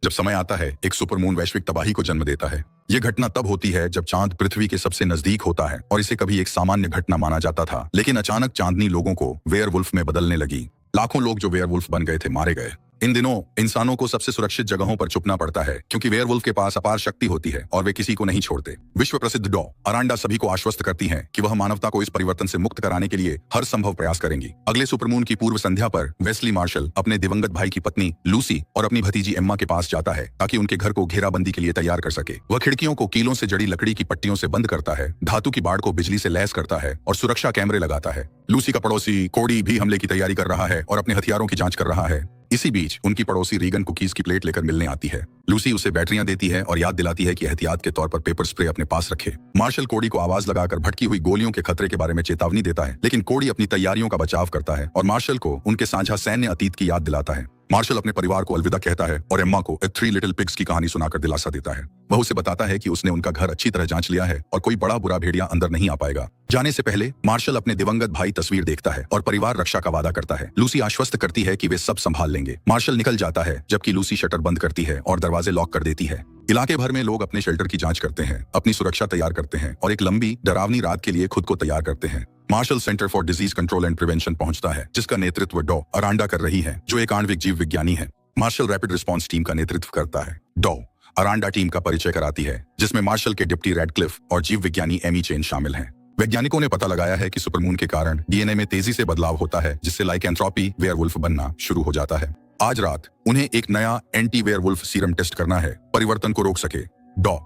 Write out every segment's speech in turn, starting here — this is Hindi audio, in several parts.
जब समय आता है, एक सुपरमून वैश्विक तबाही को जन्म देता है। ये घटना तब होती है जब चांद पृथ्वी के सबसे नजदीक होता है और इसे कभी एक सामान्य घटना माना जाता था, लेकिन अचानक चांदनी लोगों को वेयरवुल्फ में बदलने लगी। लाखों लोग जो वेयरवुल्फ बन गए थे मारे गए। इन दिनों इंसानों को सबसे सुरक्षित जगहों पर छुपना पड़ता है, क्योंकि वेयरवुल्फ के पास अपार शक्ति होती है और वे किसी को नहीं छोड़ते। विश्व प्रसिद्ध डॉ अरांडा सभी को आश्वस्त करती हैं कि वह मानवता को इस परिवर्तन से मुक्त कराने के लिए हर संभव प्रयास करेंगी। अगले सुपरमून की पूर्व संध्या पर वेस्ली मार्शल अपने दिवंगत भाई की पत्नी लूसी और अपनी भतीजी एम्मा के पास जाता है ताकि उनके घर को घेराबंदी के लिए तैयार कर सके। वह खिड़कियों को कीलों से जड़ी लकड़ी की पट्टियों से बंद करता है, धातु की बाड़ को बिजली से लैस करता है और सुरक्षा कैमरे लगाता है। लूसी का पड़ोसी कोडी भी हमले की तैयारी कर रहा है और अपने हथियारों की जांच कर रहा है। इसी बीच उनकी पड़ोसी रीगन कुकीज की प्लेट लेकर मिलने आती है। लूसी उसे बैटरियां देती है और याद दिलाती है कि एहतियात के तौर पर पेपर स्प्रे अपने पास रखे। मार्शल कोडी को आवाज लगाकर भटकी हुई गोलियों के खतरे के बारे में चेतावनी देता है, लेकिन कोडी अपनी तैयारियों का बचाव करता है और मार्शल को उनके साझा सैन्य अतीत की याद दिलाता है। मार्शल अपने परिवार को अलविदा कहता है और एम्मा को ए थ्री लिटिल पिग्स की कहानी सुनाकर दिलासा देता है। वह उसे बताता है कि उसने उनका घर अच्छी तरह जांच लिया है और कोई बड़ा बुरा भेड़िया अंदर नहीं आ पाएगा। जाने से पहले मार्शल अपने दिवंगत भाई तस्वीर देखता है और परिवार रक्षा का वादा करता है। लूसी आश्वस्त करती है कि वे सब संभाल लेंगे। मार्शल निकल जाता है जबकि लूसी शटर बंद करती है और दरवाजे लॉक कर देती है। इलाके भर में लोग अपने शेल्टर की जांच करते हैं, अपनी सुरक्षा तैयार करते हैं और एक लंबी डरावनी रात के लिए खुद को तैयार करते हैं। Marshal center for disease control and prevention पहुंचता है, जिसका नेतृत्व डॉ अरांडा कर रही है, जो एक आणविक जीव विज्ञानी है। मार्शल रैपिड रिस्पांस टीम का नेतृत्व करता है। डॉ अरांडा टीम का परिचय कराती है, जिसमें मार्शल के डिप्टी रेडक्लिफ और जीव विज्ञानी एमी चेन शामिल हैं। वैज्ञानिकों ने पता लगाया है कि सुपरमून के कारण डीएनए में तेजी से बदलाव होता है, जिससे लाइकेंथ्रोपी वेयरवुल्फ बनना शुरू हो जाता है। आज रात उन्हें एक नया एंटी वेयरवुल्फ सीरम टेस्ट करना है, परिवर्तन को रोक सके। डॉ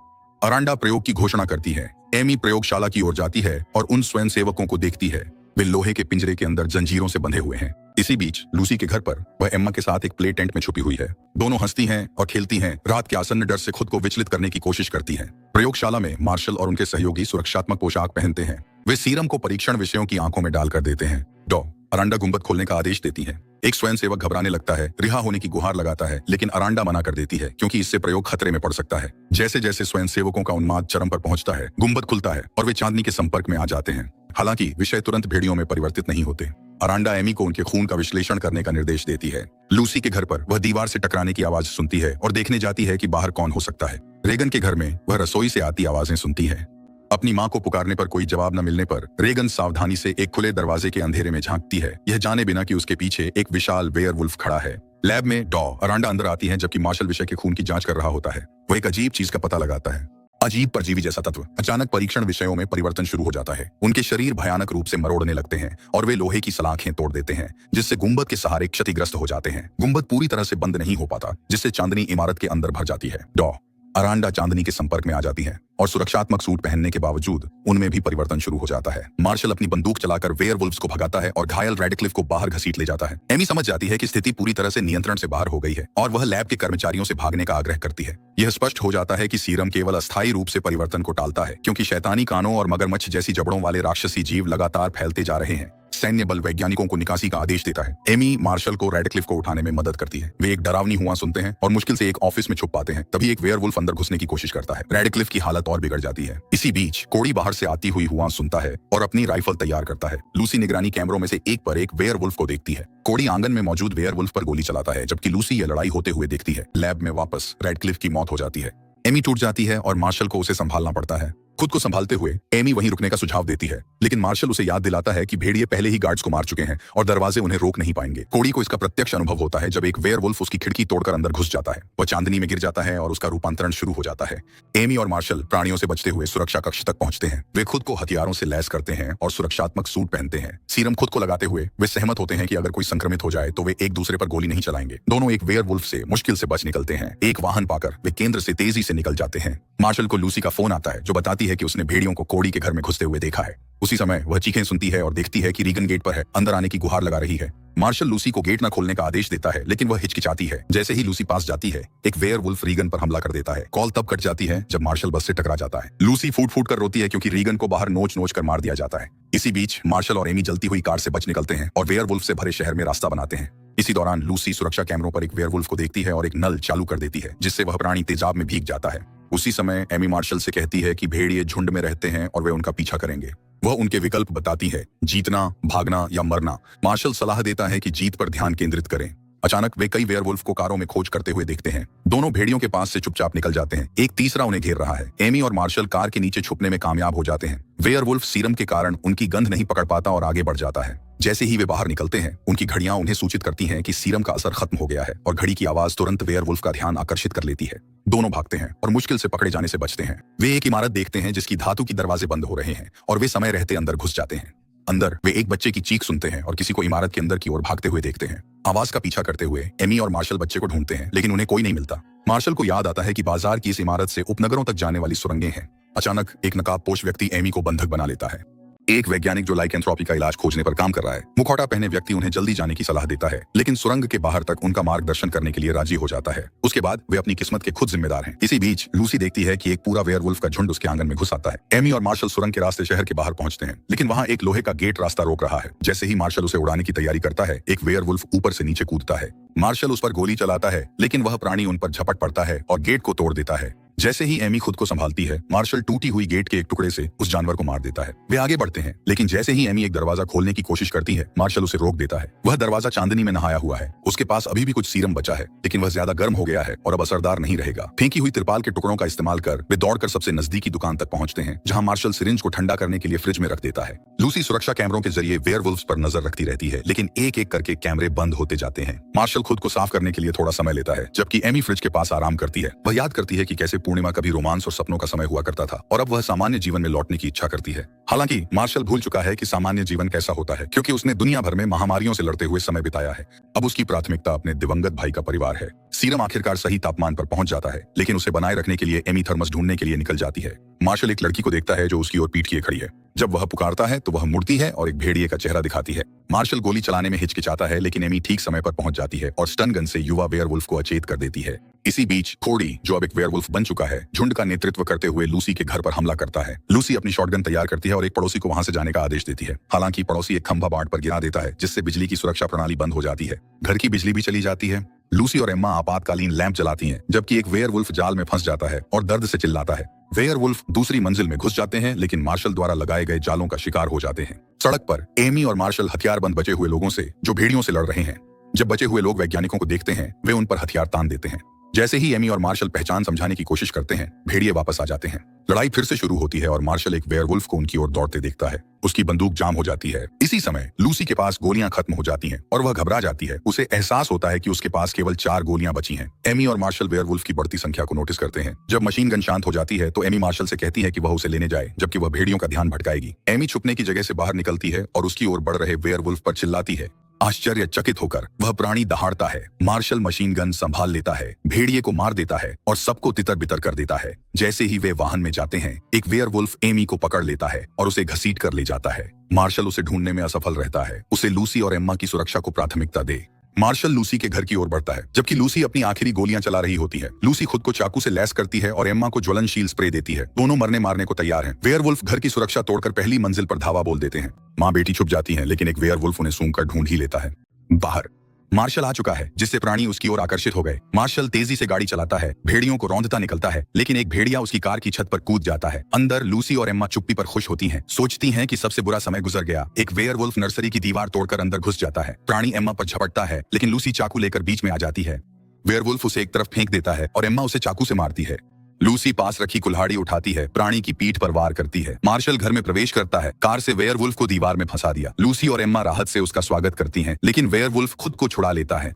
अरांडा प्रयोग की घोषणा करती है। एमी प्रयोगशाला की ओर जाती है और उन स्वयंसेवकों को देखती है। वे लोहे के पिंजरे के अंदर जंजीरों से बंधे हुए हैं। इसी बीच लूसी के घर पर वह एम्मा के साथ एक प्ले टेंट में छुपी हुई है। दोनों हंसती हैं और खेलती हैं, रात के आसन्न डर से खुद को विचलित करने की कोशिश करती हैं। प्रयोगशाला में मार्शल और उनके सहयोगी सुरक्षात्मक पोशाक पहनते हैं। वे सीरम को परीक्षण विषयों की आंखों में डालकर देते हैं। डॉ अरांडा गुंबद खोलने का आदेश देती है। एक स्वयंसेवक घबराने लगता है, रिहा होने की गुहार लगाता है, लेकिन अरांडा मना कर देती है, क्योंकि इससे प्रयोग खतरे में पड़ सकता है। जैसे जैसे स्वयंसेवकों का उन्माद चरम पर पहुंचता है, गुंबद खुलता है और वे चांदनी के संपर्क में आ जाते हैं। हालांकि विषय तुरंत भेड़ियों में परिवर्तित नहीं होते। अरांडा एमी को उनके खून का विश्लेषण करने का निर्देश देती है। लूसी के घर पर वह दीवार से टकराने की आवाज सुनती है और देखने जाती है कि बाहर कौन हो सकता है। रेगन के घर में वह रसोई से आती आवाजें सुनती है। अपनी मां को पुकारने पर कोई जवाब न मिलने पर रेगन सावधानी से एक खुले दरवाजे के अंधेरे में झांकती है, यह जाने बिना कि उसके पीछे एक विशाल वेयरवुल्फ खड़ा है। लैब में डॉ अरांडा अंदर आती है जबकि मार्शल विषय के खून की जांच कर रहा होता है। वह एक अजीब चीज का पता लगाता है, अजीब परजीवी जैसा तत्व। अचानक परीक्षण विषयों में परिवर्तन शुरू हो जाता है। उनके शरीर भयानक रूप से मरोड़ने लगते हैं और वे लोहे की सलाखें तोड़ देते हैं, जिससे गुंबद के सहारे क्षतिग्रस्त हो जाते हैं। गुंबद पूरी तरह से बंद नहीं हो पाता, जिससे चांदनी इमारत के अंदर भर जाती है। डॉ अरांडा चांदनी के संपर्क में आ जाती है और सुरक्षात्मक सूट पहनने के बावजूद उनमें भी परिवर्तन शुरू हो जाता है। मार्शल अपनी बंदूक चलाकर वेयरवुल्फ्स को भगाता है और घायल रेडक्लिफ को बाहर घसीट ले जाता है। एमी समझ जाती है कि स्थिति पूरी तरह से नियंत्रण से बाहर हो गई है और वह लैब के कर्मचारियों से भागने का आग्रह करती है। यह स्पष्ट हो जाता है कि सीरम केवल अस्थायी रूप से परिवर्तन को टालता है, क्योंकि शैतानी कानों और मगरमच्छ जैसी जबड़ों वाले राक्षसी जीव लगातार फैलते जा रहे हैं। सैन्य बल वैज्ञानिकों को निकासी का आदेश देता है। एमी मार्शल को रेडक्लिफ को उठाने में मदद करती है। वे एक डरावनी हुआ सुनते हैं और मुश्किल से एक ऑफिस में छुप पाते हैं। तभी एक वेयरवुल्फ अंदर घुसने की कोशिश करता है। रेडक्लिफ की हालत और बिगड़ जाती है। इसी बीच कोडी बाहर से आती हुई हुआ सुनता है और अपनी राइफल तैयार करता है। लूसी निगरानी कैमरों में से एक पर एक वेयरवुल्फ को देखती है। कोडी आंगन में मौजूद वेयरवुल्फ पर गोली चलाता है, जबकि लूसी यह लड़ाई होते हुए देखती है। लैब में वापस रेडक्लिफ की मौत हो जाती है। एमी टूट जाती है और मार्शल को उसे संभालना पड़ता है। खुद को संभालते हुए एमी वहीं रुकने का सुझाव देती है, लेकिन मार्शल उसे याद दिलाता है कि भेड़िए पहले ही गार्ड्स को मार चुके हैं और दरवाजे उन्हें रोक नहीं पाएंगे। कोडी को इसका प्रत्यक्ष अनुभव होता है जब एक वेयरवुल्फ उसकी खिड़की तोड़कर अंदर घुस जाता है। वह चांदनी में गिर जाता है और उसका रूपांतरण शुरू हो जाता है। एमी और मार्शल प्राणियों से बचते हुए सुरक्षा कक्ष तक पहुंचते हैं। वे खुद को हथियारों से लैस करते हैं और सुरक्षात्मक सूट पहनते हैं। सीरम खुद को लगाते हुए वे सहमत होते हैं कि अगर कोई संक्रमित हो जाए तो वे एक दूसरे पर गोली नहीं चलाएंगे। दोनों एक वेयरवुल्फ से मुश्किल से बच निकलते हैं। एक वाहन पाकर वे केंद्र से तेजी से निकल जाते हैं। मार्शल को लूसी का फोन आता है, जो बताती है कि उसने भेड़ियों को कोडी के घर में घुसते हुए देखा है। उसी समय वह चीखें सुनती है और देखती है कि रीगन गेट पर है, अंदर आने की गुहार लगा रही है। मार्शल लूसी को गेट न खोलने का आदेश देता है, लेकिन वह हिचकिचाती है। जैसे ही लूसी पास जाती है, एक वेयरवुल्फ रीगन पर हमला कर देता है। कॉल तब कट जाती है जब मार्शल बस से टकरा जाता है। लूसी फूट फूट कर रोती है, क्योंकि रीगन को बाहर नोच नोच कर मार दिया जाता है। इसी बीच मार्शल और एमी जलती हुई कार से बच निकलते हैं और वेयरवुल्फ से भरे शहर में रास्ता बनाते हैं। इसी दौरान लूसी सुरक्षा कैमरों पर एक वेयरवुल्फ को देखती है और एक नल चालू कर देती है, जिससे वह प्राणी तेजाब में भीग जाता है। उसी समय एमी मार्शल से कहती है कि भेड़िए झुंड में रहते हैं और वे उनका पीछा करेंगे। वह उनके विकल्प बताती है, जीतना, भागना या मरना। मार्शल सलाह देता है कि जीत पर ध्यान केंद्रित करें। अचानक वे कई वेयरवुल्फ को कारों में खोज करते हुए देखते हैं। दोनों भेड़ियों के पास से चुपचाप निकल जाते हैं। एक तीसरा उन्हें घेर रहा है। एमी और मार्शल कार के नीचे छुपने में कामयाब हो जाते हैं। वेयरवुल्फ सीरम के कारण उनकी गंध नहीं पकड़ पाता और आगे बढ़ जाता है। जैसे ही वे बाहर निकलते हैं, उनकी घड़ियां उन्हें सूचित करती हैं कि सीरम का असर खत्म हो गया है और घड़ी की आवाज तुरंत वेयरवुल्फ का ध्यान आकर्षित कर लेती है। दोनों भागते हैं और मुश्किल से पकड़े जाने से बचते हैं। वे एक इमारत देखते हैं जिसकी धातु की दरवाजे बंद हो रहे हैं और वे समय रहते अंदर घुस जाते हैं। अंदर वे एक बच्चे की चीख सुनते हैं और किसी को इमारत के अंदर की ओर भागते हुए देखते हैं। आवाज का पीछा करते हुए एमी और मार्शल बच्चे को ढूंढते हैं, लेकिन उन्हें कोई नहीं मिलता। मार्शल को याद आता है कि बाजार की इस इमारत से उपनगरों तक जाने वाली सुरंगें हैं। अचानक एक नकाबपोश व्यक्ति एमी को बंधक बना लेता है। एक वैज्ञानिक जो लाइकेंथ्रोपी का इलाज खोजने पर काम कर रहा है, मुखौटा पहने व्यक्ति उन्हें जल्दी जाने की सलाह देता है, लेकिन सुरंग के बाहर तक उनका मार्गदर्शन करने के लिए राजी हो जाता है। उसके बाद वे अपनी किस्मत के खुद जिम्मेदार हैं। इसी बीच लूसी देखती है कि एक पूरा वेयरवुल्फ का झुंड उसके आंगन में घुस आता है। एमी और मार्शल सुरंग के रास्ते शहर के बाहर पहुंचते हैं, लेकिन वहां एक लोहे का गेट रास्ता रोक रहा है। जैसे ही मार्शल उसे उड़ाने की तैयारी करता है, एक वेयरवुल्फ ऊपर से नीचे कूदता है। मार्शल उस पर गोली चलाता है, लेकिन वह प्राणी उन पर झपट पड़ता है और गेट को तोड़ देता है। जैसे ही एमी खुद को संभालती है, मार्शल टूटी हुई गेट के एक टुकड़े से उस जानवर को मार देता है। वे आगे बढ़ते हैं, लेकिन जैसे ही एमी एक दरवाजा खोलने की कोशिश करती है, मार्शल उसे रोक देता है। वह दरवाजा चांदनी में नहाया हुआ है। उसके पास अभी भी कुछ सीरम बचा है, लेकिन वह ज्यादा गर्म हो गया है और अब असरदार नहीं रहेगा। फेंकी हुई तिरपाल के टुकड़ों का इस्तेमाल कर वे दौड़कर सबसे नजदीकी दुकान तक पहुंचते हैं, जहां मार्शल सिरिंज को ठंडा करने के लिए फ्रिज में रख देता है। लूसी सुरक्षा कैमरों के जरिए वेयरवुल्फ्स पर नजर रखती रहती है, लेकिन एक एक करके कैमरे बंद होते जाते हैं। मार्शल खुद को साफ करने के लिए थोड़ा समय लेता है, जबकि एमी फ्रिज के पास आराम करती है। वह याद करती है कि कैसे पूर्णिमा कभी रोमांस और सपनों का समय हुआ करता था और अब वह सामान्य जीवन में लौटने की इच्छा करती है। हालांकि मार्शल भूल चुका है कि सामान्य जीवन कैसा होता है, क्योंकि उसने दुनिया भर में महामारियों से लड़ते हुए समय बिताया है। अब उसकी प्राथमिकता अपने दिवंगत भाई का परिवार है। सीरम आखिरकार सही तापमान पर पहुंच जाता है, लेकिन उसे बनाए रखने के लिए एमी थर्मस ढूंढने के लिए निकल जाती है। मार्शल एक लड़की को देखता है जो उसकी ओर पीठ किए खड़ी है। जब वह पुकारता है तो वह मुड़ती है और एक भेड़िए का चेहरा दिखाती है। मार्शल गोली चलाने में हिचकिचाता है, लेकिन एमी ठीक समय पर पहुंच जाती है और स्टन गन से युवा वेयरवुल्फ को अचेत कर देती है। इसी बीच कोडी, जो अब एक वेयरवुल्फ बन चुका है, झुंड का नेतृत्व करते हुए लूसी के घर पर हमला करता है। लूसी अपनी शॉटगन तैयार करती है और एक पड़ोसी को वहां से जाने का आदेश देती है। हालांकि पड़ोसी एक खंभा बाढ़ पर गिरा देता है, जिससे बिजली की सुरक्षा प्रणाली बंद हो जाती है। घर की बिजली भी चली जाती है। लूसी और एम्मा आपातकालीन लैंप जलाती हैं, जबकि एक वेयरवुल्फ जाल में फंस जाता है और दर्द से चिल्लाता है। वेयरवुल्फ दूसरी मंजिल में घुस जाते हैं, लेकिन मार्शल द्वारा लगाए गए जालों का शिकार हो जाते हैं। सड़क पर एमी और मार्शल हथियारबंद बचे हुए लोगों से, जो भेड़ियों से लड़ रहे हैं। जब बचे हुए लोग वैज्ञानिकों को देखते हैं, वे उन पर हथियार तान देते हैं। जैसे ही एमी और मार्शल पहचान समझाने की कोशिश करते हैं, भेड़िए वापस आ जाते हैं। लड़ाई फिर से शुरू होती है और मार्शल एक वेयरवुल्फ को उनकी ओर दौड़ते देखता है। उसकी बंदूक जाम हो जाती है। इसी समय लूसी के पास गोलियां खत्म हो जाती हैं और वह घबरा जाती है। उसे एहसास होता है कि उसके पास केवल 4 गोलियां बची हैं। एमी और मार्शल वेयरवुल्फ की बढ़ती संख्या को नोटिस करते हैं। जब मशीन गन शांत हो जाती है तो एमी मार्शल से कहती है कि वह उसे लेने जाए, जबकि वह भेड़ियों का ध्यान भटकाएगी। एमी छुपने की जगह से बाहर निकलती है और उसकी ओर बढ़ रहे वेयरवुल्फ पर चिल्लाती है। आश्चर्यचकित होकर वह प्राणी दहाड़ता है। मार्शल मशीन गन संभाल लेता है, भेड़िए को मार देता है और सबको तितर बितर कर देता है। जैसे ही वे वाहन में जाते हैं, एक वेयरवुल्फ एमी को पकड़ लेता है और उसे घसीट कर ले जाता है। मार्शल उसे ढूंढने में असफल रहता है। उसे लूसी और एम्मा की सुरक्षा को प्राथमिकता दे। मार्शल लूसी के घर की ओर बढ़ता है, जबकि लूसी अपनी आखिरी गोलियां चला रही होती है। लूसी खुद को चाकू से लैस करती है और एम्मा को ज्वलनशील स्प्रे देती है। दोनों मरने मारने को तैयार हैं। वेयरवुल्फ घर की सुरक्षा तोड़कर पहली मंजिल पर धावा बोल देते हैं। माँ बेटी छुप जाती हैं, लेकिन एक वेयरवुल्फ उन्हें सूंघकर ढूंढ ही लेता है। बाहर मार्शल आ चुका है, जिससे प्राणी उसकी ओर आकर्षित हो गए। मार्शल तेजी से गाड़ी चलाता है, भेड़ियों को रौंदता निकलता है, लेकिन एक भेड़िया उसकी कार की छत पर कूद जाता है। अंदर लूसी और एम्मा चुप्पी पर खुश होती हैं, सोचती हैं कि सबसे बुरा समय गुजर गया। एक वेयरवुल्फ नर्सरी की दीवार तोड़कर अंदर घुस जाता है। प्राणी एम्मा पर झपटता है, लेकिन लूसी चाकू लेकर बीच में आ जाती है। वेयरवुल्फ उसे एक तरफ फेंक देता है और एम्मा उसे चाकू से मारती है। लूसी पास रखी कुल्हाड़ी उठाती है, प्राणी की पीठ पर वार करती है। मार्शल घर में प्रवेश करता है। कार से वेयरवुल्फ को दीवार में फंसा दिया। लूसी और एम्मा राहत से उसका स्वागत करती हैं, लेकिन वेयरवुल्फ खुद को छुड़ा लेता है।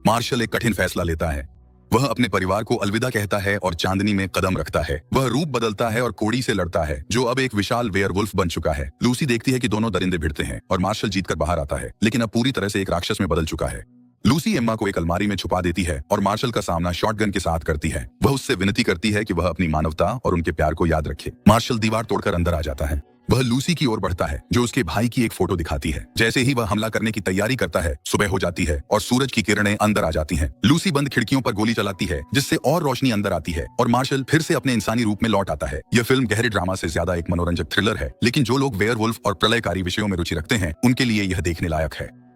मार्शल एक कठिन फैसला लेता है। वह अपने परिवार को अलविदा कहता है और चांदनी में कदम रखता है। वह रूप बदलता है और कोड़ी से लड़ता है, जो अब एक विशाल वेयरवुल्फ बन चुका है। लूसी देखती है कि दोनों दरिंदे भिड़ते हैं और मार्शल जीतकर बाहर आता है, लेकिन अब पूरी तरह से एक राक्षस में बदल चुका है। लूसी एम्मा को एक अलमारी में छुपा देती है और मार्शल का सामना शॉटगन के साथ करती है। वह उससे विनती करती है कि वह अपनी मानवता और उनके प्यार को याद रखे। मार्शल दीवार तोड़कर अंदर आ जाता है। वह लूसी की ओर बढ़ता है, जो उसके भाई की एक फोटो दिखाती है। जैसे ही वह हमला करने की तैयारी करता है, सुबह हो जाती है और सूरज की किरणें अंदर आ जाती हैं। लूसी बंद खिड़कियों पर गोली चलाती है, जिससे और रोशनी अंदर आती है और मार्शल फिर से अपने इंसानी रूप में लौट आता है। यह फिल्म गहरे ड्रामा से ज्यादा एक मनोरंजक थ्रिलर है, लेकिन जो लोग वेयरवुल्फ और प्रलयकारी विषयों में रुचि रखते हैं, उनके लिए यह देखने लायक है।